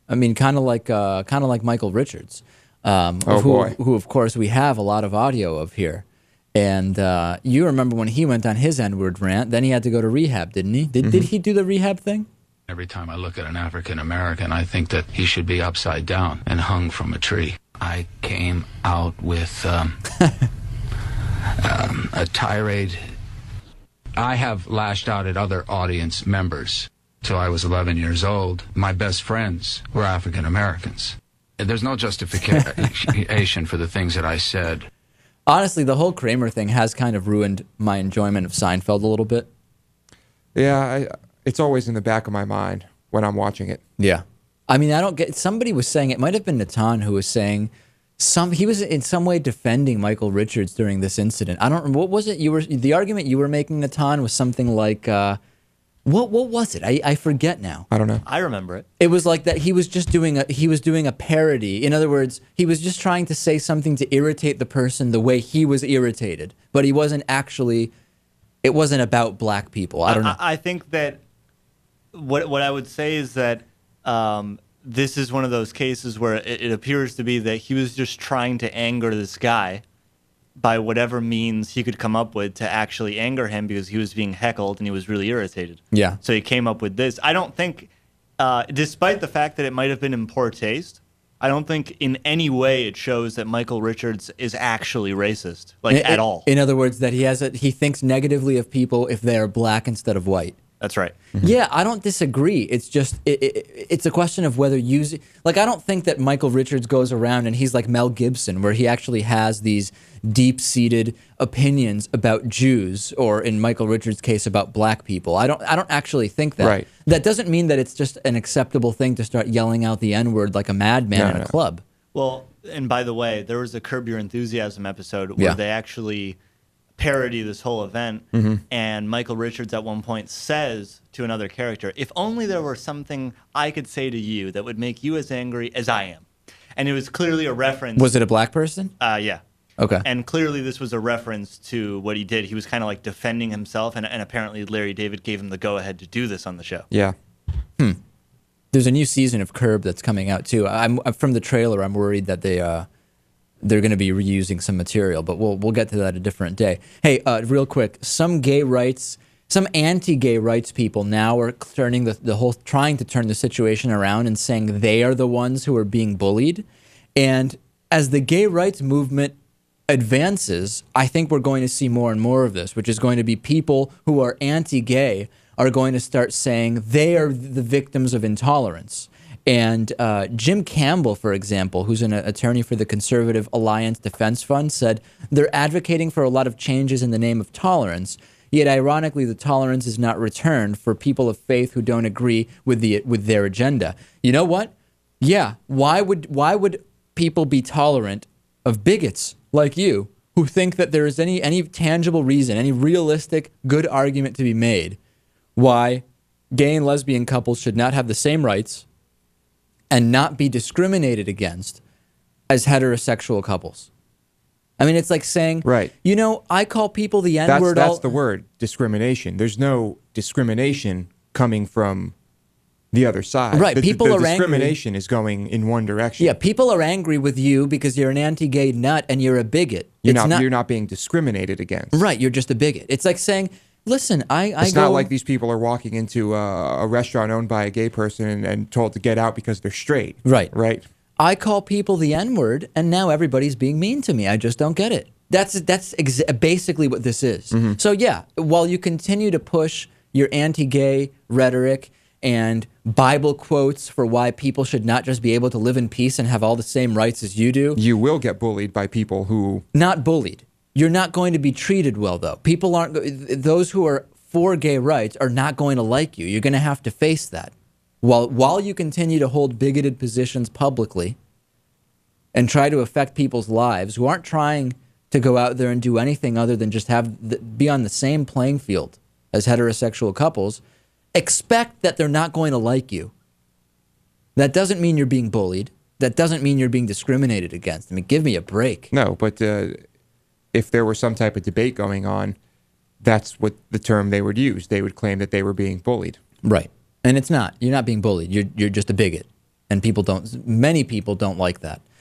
I mean, kind of like Michael Richards, Oh, boy. who of course we have a lot of audio of here. And you remember when he went on his N-word rant? Then he had to go to rehab, didn't he? Did he do the rehab thing? Every time I look at an African American, I think that he should be upside down and hung from a tree. I came out with a tirade. I have lashed out at other audience members. Till I was 11 years old, my best friends were African Americans. There's no justification for the things that I said. Honestly, the whole Kramer thing has kind of ruined my enjoyment of Seinfeld a little bit. Yeah, it's always in the back of my mind when I'm watching it. Yeah. I mean, I don't get... Somebody was saying... It might have been Natan who was saying... He was in some way defending Michael Richards during this incident. I don't remember. What was it? The argument you were making, Natan, was something like... What was it? I forget now. I don't know. I remember it. It was like that he was just doing a parody. In other words, he was just trying to say something to irritate the person the way he was irritated. But he wasn't actually... It wasn't about black people. I don't know. I think that what I would say is that this is one of those cases where it appears to be that he was just trying to anger this guy by whatever means he could come up with to actually anger him because he was being heckled and he was really irritated. Yeah. So he came up with this. I don't think, despite the fact that it might have been in poor taste, I don't think in any way it shows that Michael Richards is actually racist, at all. In other words, that he thinks negatively of people if they are black instead of white. That's right. Mm-hmm. Yeah, I don't disagree. It's just it's a question of whether using... Like, I don't think that Michael Richards goes around and he's like Mel Gibson, where he actually has these deep-seated opinions about Jews, or in Michael Richards' case, about black people. I don't actually think that. Right. That doesn't mean that it's just an acceptable thing to start yelling out the N-word like a madman in a club. Well, and by the way, there was a Curb Your Enthusiasm episode where they actually parody this whole event, and Michael Richards at one point says to another character, "If only there were something I could say to you that would make you as angry as I am." And it was clearly a reference... Was it a black person? Yeah. Okay. And clearly this was a reference to what he did. He was kind of like defending himself, and apparently Larry David gave him the go-ahead to do this on the show. Yeah. There's a new season of Curb that's coming out, too. I'm from the trailer, I'm worried that they're going to be reusing some material, but we'll get to that a different day. Hey, real quick, some anti-gay rights people now are turning trying to turn the situation around and saying they are the ones who are being bullied. And as the gay rights movement advances, I think we're going to see more and more of this, which is going to be people who are anti-gay are going to start saying they are the victims of intolerance. And Jim Campbell, for example, who's an attorney for the Conservative Alliance Defense Fund, said they're advocating for a lot of changes in the name of tolerance, yet ironically the tolerance is not returned for people of faith who don't agree with their agenda. You know what? Yeah, why would people be tolerant of bigots like you who think that there is any tangible reason, any realistic good argument to be made why gay and lesbian couples should not have the same rights and not be discriminated against as heterosexual couples? I mean, it's like saying, right. You know, I call people the N-word. That's the word, discrimination. There's no discrimination coming from the other side. Right. People are discrimination angry. Is going in one direction. Yeah, people are angry with you because you're an anti-gay nut and you're a bigot. You're not being discriminated against. Right. You're just a bigot. It's like saying, listen, It's not like these people are walking into a restaurant owned by a gay person and told to get out because they're straight. Right. Right. I call people the N-word, and now everybody's being mean to me. I just don't get it. That's basically what this is. Mm-hmm. So yeah, while you continue to push your anti-gay rhetoric and Bible quotes for why people should not just be able to live in peace and have all the same rights as you do, you will get bullied by people who... Not bullied. You're not going to be treated well, though. People aren't... Those who are for gay rights are not going to like you. You're going to have to face that. While you continue to hold bigoted positions publicly and try to affect people's lives who aren't trying to go out there and do anything other than just be on the same playing field as heterosexual couples, expect that they're not going to like you. That doesn't mean you're being bullied. That doesn't mean you're being discriminated against. I mean, give me a break. No, but if there were some type of debate going on, that's what the term they would use. They would claim that they were being bullied. Right. And it's not. You're not being bullied. You're just a bigot. and many people don't like that.